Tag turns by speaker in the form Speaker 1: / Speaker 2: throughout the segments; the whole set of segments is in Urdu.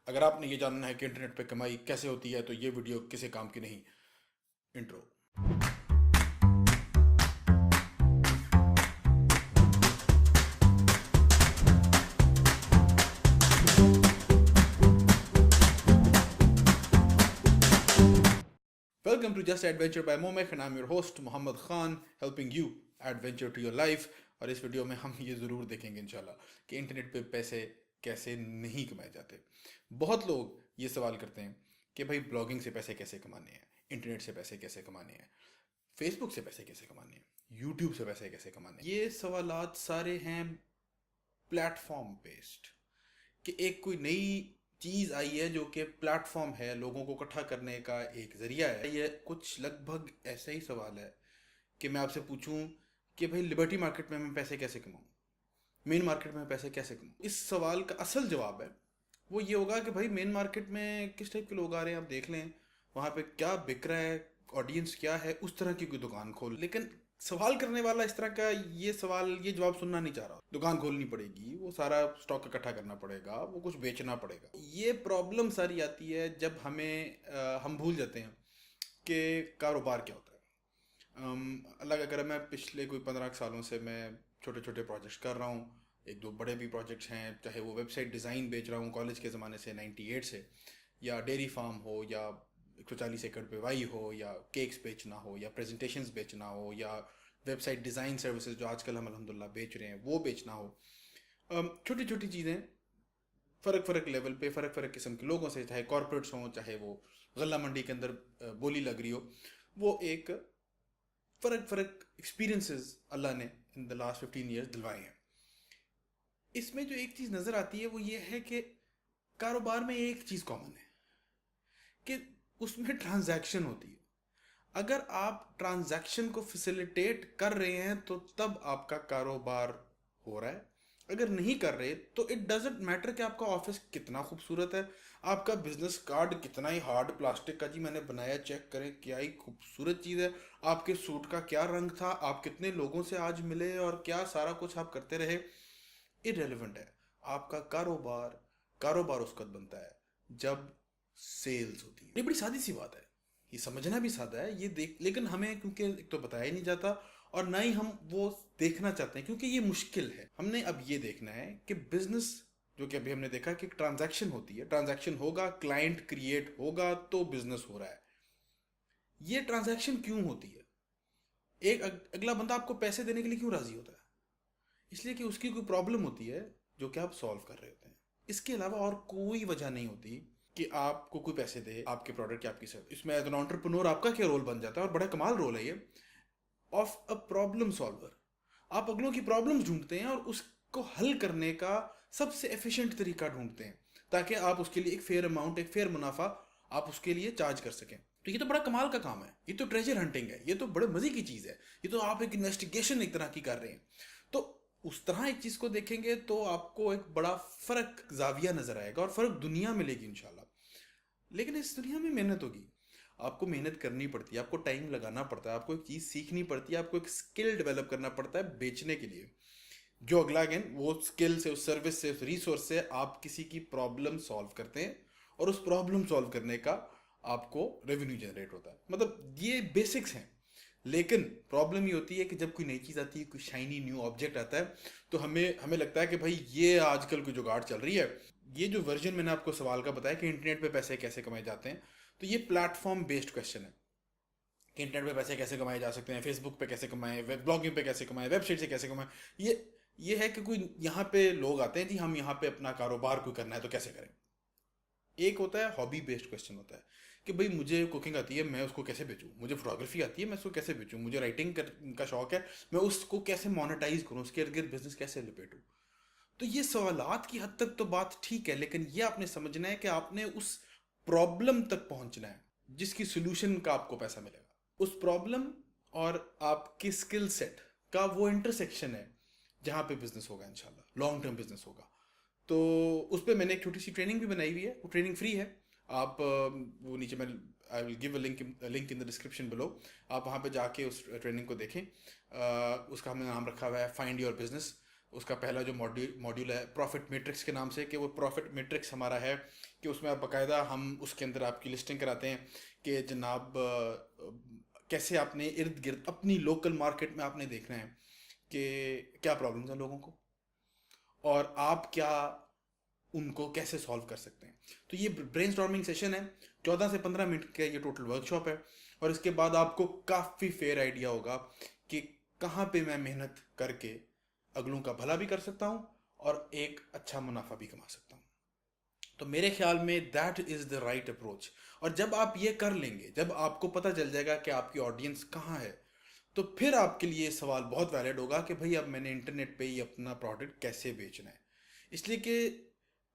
Speaker 1: اگر آپ نے یہ جاننا ہے کہ انٹرنیٹ پہ کمائی کیسے ہوتی ہے تو یہ ویڈیو کسی کام کی نہیں. Intro. Welcome to Just Adventure by Momek and I'm your host Muhammad Khan, helping you adventure to your life. اور اس ویڈیو میں ہم یہ ضرور دیکھیں گے انشاءاللہ کہ انٹرنیٹ پہ پیسے کیسے نہیں کمائے جاتے. بہت لوگ یہ سوال کرتے ہیں کہ بھائی بلاگنگ سے پیسے کیسے کمانے ہیں, انٹرنیٹ سے پیسے کیسے کمانے ہیں, فیس بک سے پیسے کیسے کمانے ہیں, یوٹیوب سے پیسے کیسے کمانے ہیں. یہ سوالات سارے ہیں پلیٹ فارم بیسڈ, کہ ایک کوئی نئی چیز آئی ہے جو کہ پلیٹ فارم ہے, لوگوں کو اکٹھا کرنے کا ایک ذریعہ ہے. یہ کچھ لگ بھگ ایسا ہی سوال ہے کہ میں آپ سے پوچھوں کہ بھائی لبرٹی مارکیٹ میں پیسے کیسے کماؤں, مین مارکیٹ میں پیسے کیسے کماؤں. اس سوال کا اصل جواب ہے وہ یہ ہوگا کہ بھائی مین مارکیٹ میں کس ٹائپ کے لوگ آ رہے ہیں آپ دیکھ لیں, وہاں پہ کیا بک رہا ہے, آڈینس کیا ہے, اس طرح کی کوئی دکان کھول. لیکن سوال کرنے والا اس طرح کا یہ جواب سننا نہیں چاہ رہا. دکان کھولنی پڑے گی, وہ سارا سٹاک اکٹھا کرنا پڑے گا, وہ کچھ بیچنا پڑے گا. یہ پرابلم ساری آتی ہے جب ہم بھول جاتے ہیں کہ کاروبار کیا ہوتا ہے. اللہ کا کرم ہے, پچھلے کوئی 15 سالوں سے میں چھوٹے چھوٹے پروجیکٹس کر رہا ہوں. ایک دو بڑے بھی پروجیکٹس ہیں, چاہے وہ ویب سائٹ ڈیزائن بیچ رہا ہوں کالج کے زمانے سے 98 سے, یا ڈیری فارم ہو, یا 140 ایکڑ پہ وائی ہو, یا کیکس بیچنا ہو, یا پریزنٹیشنز بیچنا ہو, یا ویب سائٹ ڈیزائن سروسز جو آج کل ہم الحمدللہ بیچ رہے ہیں وہ بیچنا ہو. چھوٹی چھوٹی چیزیں فرق لیول پہ, فرق قسم کے لوگوں سے, چاہے کارپوریٹس ہوں, چاہے وہ غلہ منڈی کے اندر بولی لگ رہی ہو, وہ ایک فرق ایکسپیرینسز اللہ نے ان دا لاسٹ 15 ایئرس دلوائے ہیں. اس میں جو ایک چیز نظر آتی ہے وہ یہ ہے کہ کاروبار میں ایک چیز کامن ہے کہ اس میں ٹرانزیکشن ہوتی ہے. اگر آپ ٹرانزیکشن کو فیسیلیٹیٹ کر رہے ہیں تو تب آپ کا کاروبار ہو رہا ہے. اگر نہیں کر رہے تو اٹ ڈزنٹ میٹر کہ آپ کا آفس کتنا خوبصورت ہے, آپ کا بزنس کارڈ کتنا ہی ہارڈ پلاسٹک کا جی میں نے بنایا, چیک کریں کیا ہی خوبصورت چیز ہے, آپ کے سوٹ کا کیا رنگ تھا, آپ کتنے لوگوں سے آج ملے, اور کیا سارا کچھ آپ کرتے رہے, irrelevant ہے. آپ کا کاروبار اس وقت بنتا ہے جب سیلز ہوتی ہے. یہ بڑی سادی سی بات ہے, یہ سمجھنا بھی سادہ ہے, یہ لیکن ہمیں کیونکہ ایک تو بتایا ہی نہیں جاتا, اور نہ ہی ہم وہ دیکھنا چاہتے ہیں کیونکہ یہ مشکل ہے. ہم نے اب یہ دیکھنا ہے کہ بزنس جو کہ ابھی ہم نے دیکھا کہ ٹرانزیکشن ہوتی ہے, ٹرانزیکشن ہوگا, کلائنٹ کریٹ ہوگا تو بزنس ہو رہا ہے. یہ ٹرانزیکشن کیوں ہوتی ہے؟ ایک اگلا بندہ آپ کو پیسے دینے کے لیے کیوں راضی ہوتا ہے؟ اس لیے کہ اس کی کوئی پرابلم ہوتی ہے جو کہ آپ سالو کر رہے ہوتے ہیں. اس کے علاوہ اور کوئی وجہ نہیں ہوتی کہ آپ کو کوئی پیسے دے آپ کے پروڈکٹ یا آپ کی سروس. اس میں ایز این انٹرپرنور آپ کا کیا رول بن جاتا ہے, اور بڑا کمال رول ہے یہ, آف اے پرابلم سالور. آپ اگلوں کی پرابلم ڈھونڈتے ہیں اور اس کو حل کرنے کا سب سے ایفیشینٹ طریقہ ڈھونڈتے ہیں تاکہ آپ اس کے لیے ایک فیئر اماؤنٹ, ایک فیئر منافع آپ اس کے لیے چارج کر سکیں. تو یہ تو بڑا کمال کا کام ہے, یہ تو ٹریجر ہنٹنگ ہے, یہ تو بڑے مزے کی چیز ہے, یہ تو آپ ایک انویسٹیگیشن ایک طرح کی کر رہے ہیں. تو اس طرح ایک چیز کو دیکھیں گے تو آپ کو ایک بڑا فرق زاویہ نظر آئے گا اور فرق دنیا ملے گی انشاءاللہ. لیکن اس دنیا میں محنت ہوگی, آپ کو محنت کرنی پڑتی ہے, آپ کو ٹائم لگانا پڑتا ہے, آپ کو ایک چیز سیکھنی پڑتی ہے, آپ کو ایک سکل ڈیولپ کرنا پڑتا ہے بیچنے کے لیے, جو اگلا اگین وہ سکل سے, اس سروس سے, اس ریسورس سے آپ کسی کی پرابلم سالو کرتے ہیں, اور اس پرابلم سالو کرنے کا آپ کو ریونیو جنریٹ ہوتا ہے. مطلب یہ بیسکس ہیں. لیکن پرابلم یہ ہوتی ہے کہ جب کوئی نئی چیز آتی ہے, کوئی شائنی نیو آبجیکٹ آتا ہے, تو ہمیں لگتا ہے کہ بھائی یہ آج کل کوئی جگاڑ چل رہی ہے. یہ جو ورژن میں نے آپ کو سوال کا بتایا کہ انٹرنیٹ پہ پیسے کیسے کمائے جاتے ہیں, تو یہ پلیٹ فارم بیسڈ کوشچن ہے کہ انٹرنیٹ پہ پیسے کیسے کمائے جا سکتے ہیں, فیس بک پہ کیسے کمائیں, بلاگنگ پہ کیسے کمائیں, ویب سائٹ سے کیسے کمائیں. یہ ہے کہ کوئی یہاں پہ لوگ آتے ہیں جی ہم یہاں پہ اپنا کاروبار کوئی کرنا ہے تو کیسے کریں. ایک ہوتا ہے ہابی بیسڈ کوشچن ہوتا ہے کہ بھئی مجھے کوکنگ آتی ہے, میں اس کو کیسے بیچوں, مجھے فوٹوگرافی آتی ہے, میں اس کو کیسے بیچوں, مجھے رائٹنگ کا شوق ہے, میں اس کو کیسے مانیٹائز کروں, اس کے ارد گرد بزنس کیسے لپیٹوں. تو یہ سوالات کی حد تک تو بات ٹھیک ہے, لیکن یہ آپ نے سمجھنا ہے کہ آپ نے اس پرابلم تک پہنچنا ہے جس کی سلوشن کا آپ کو پیسہ ملے گا. اس پرابلم اور آپ کی سکل سیٹ کا وہ انٹرسیکشن ہے جہاں پہ بزنس ہوگا انشاءاللہ, لانگ ٹرم بزنس ہوگا. تو اس پہ میں نے ایک چھوٹی سی ٹریننگ بھی بنائی ہوئی ہے, وہ ٹریننگ فری ہے. آپ وہ نیچے میں I will give a link in the description below, آپ وہاں پہ جا کے اس ٹریننگ کو دیکھیں. اس کا ہم نے نام رکھا ہوا ہے فائنڈ یور بزنس. اس کا پہلا جو ماڈیول ہے پروفٹ میٹرکس کے نام سے, کہ وہ پروفٹ میٹرکس ہمارا ہے کہ اس میں آپ باقاعدہ ہم اس کے اندر آپ کی لسٹنگ کراتے ہیں کہ جناب کیسے آپ نے ارد گرد اپنی لوکل مارکیٹ میں آپ نے دیکھنا ہے کہ کیا پرابلمز ہیں لوگوں کو اور آپ کیا ان کو کیسے سالو کر سکتے ہیں. تو یہ برین اسٹارمنگ سیشن ہے, 14 سے 15 منٹ کا یہ ٹوٹل ورک شاپ ہے, اور اس کے بعد آپ کو کافی فیئر آئیڈیا ہوگا کہ کہاں پہ میں محنت کر کے اگلوں کا بھلا بھی کر سکتا ہوں اور ایک اچھا منافع بھی کما سکتا ہوں. تو میرے خیال میں that is the right approach. اور جب آپ یہ کر لیں گے, جب آپ کو پتہ چل جائے گا کہ آپ کی آڈینس کہاں ہے, تو پھر آپ کے لیے یہ سوال بہت ویلڈ ہوگا کہ بھائی اب میں نے انٹرنیٹ پہ ہی اپنا پروڈکٹ کیسے بیچنا ہے. اس لیے کہ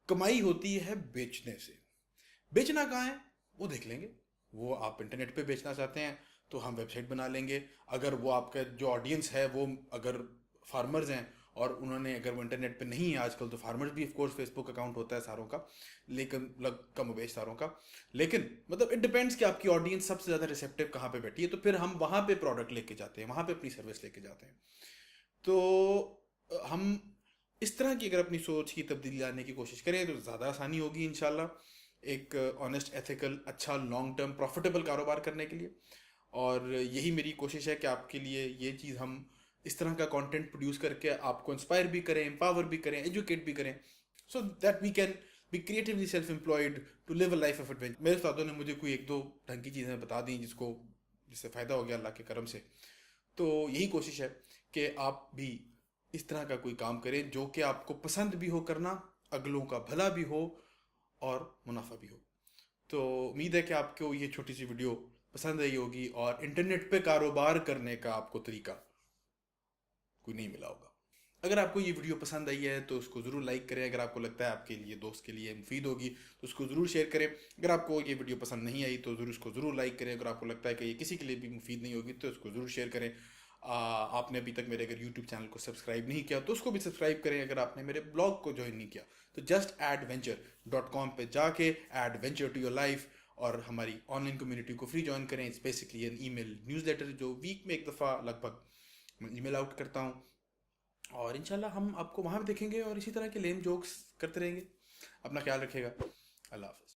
Speaker 1: کمائی ہوتی ہے بیچنے سے. بیچنا کہاں ہے وہ دیکھ لیں گے. وہ آپ انٹرنیٹ پہ بیچنا چاہتے ہیں تو ہم ویب سائٹ بنا لیں گے. اگر وہ آپ کا جو آڈینس ہے وہ اگر فارمرز ہیں اور انہوں نے اگر وہ انٹرنیٹ پہ نہیں ہے, آج کل تو فارمرز بھی of course Facebook account ہوتا ہے ساروں کا, لیکن کم و بیش ساروں کا, لیکن مطلب اٹ ڈپینڈس کہ آپ کی آڈینس سب سے زیادہ ریسیپٹیو کہاں پہ بیٹھی ہے, تو پھر ہم وہاں پہ پروڈکٹ لے کے جاتے ہیں, وہاں پہ اپنی سروس لے کے جاتے ہیں. تو ہم اس طرح کی اگر اپنی سوچ کی تبدیلی لانے کی کوشش کریں تو زیادہ آسانی ہوگی انشاءاللہ ایک آنیسٹ ایتھیکل اچھا لانگ ٹرم پروفیٹیبل کاروبار کرنے کے لیے. اور یہی میری کوشش ہے کہ آپ کے لیے یہ چیز ہم اس طرح کا کانٹینٹ پروڈیوس کر کے آپ کو انسپائر بھی کریں, امپاور بھی کریں, ایجوکیٹ بھی کریں, so that we can be creatively self employed to live a life of adventure. میرے استادوں نے مجھے کوئی ایک دو ڈھنگ کی چیزیں بتا دیں جس سے فائدہ ہو گیا اللہ کے کرم سے. تو یہی کوشش ہے کہ آپ بھی اس طرح کا کوئی کام کریں جو کہ آپ کو پسند بھی ہو کرنا, اگلوں کا بھلا بھی ہو اور منافع بھی ہو. تو امید ہے کہ آپ کو یہ چھوٹی سی ویڈیو پسند آئی ہوگی اور انٹرنیٹ پہ کاروبار کرنے کا آپ کو طریقہ کوئی نہیں ملا ہوگا. اگر آپ کو یہ ویڈیو پسند آئی ہے تو اس کو ضرور لائک کریں. اگر آپ کو لگتا ہے آپ کے لیے دوست کے لیے مفید ہوگی تو اس کو ضرور شیئر کریں. اگر آپ کو یہ ویڈیو پسند نہیں آئی تو ضرور اس کو ضرور لائک کریں. اگر آپ کو لگتا ہے کہ یہ کسی کے لیے بھی مفید نہیں ہوگی تو اس کو ضرور شیئر کریں. آپ نے ابھی تک میرے اگر یوٹیوب چینل کو سبسکرائب نہیں کیا تو اس کو بھی سبسکرائب کریں. اگر آپ نے میرے بلاگ کو جوائن نہیں کیا تو jusTadventure.com پہ جا کے adventure to your life اور ہماری آن لائن کمیونٹی کو فری جوائن کریں. It's basically an email newsletter جو ویک میں ایک دفعہ لگ بھگ میں ای میل آؤٹ کرتا ہوں, اور انشاءاللہ ہم آپ کو وہاں بھی دیکھیں گے اور اسی طرح کے لیم جوکس کرتے رہیں گے. اپنا خیال رکھیے گا. اللہ حافظ.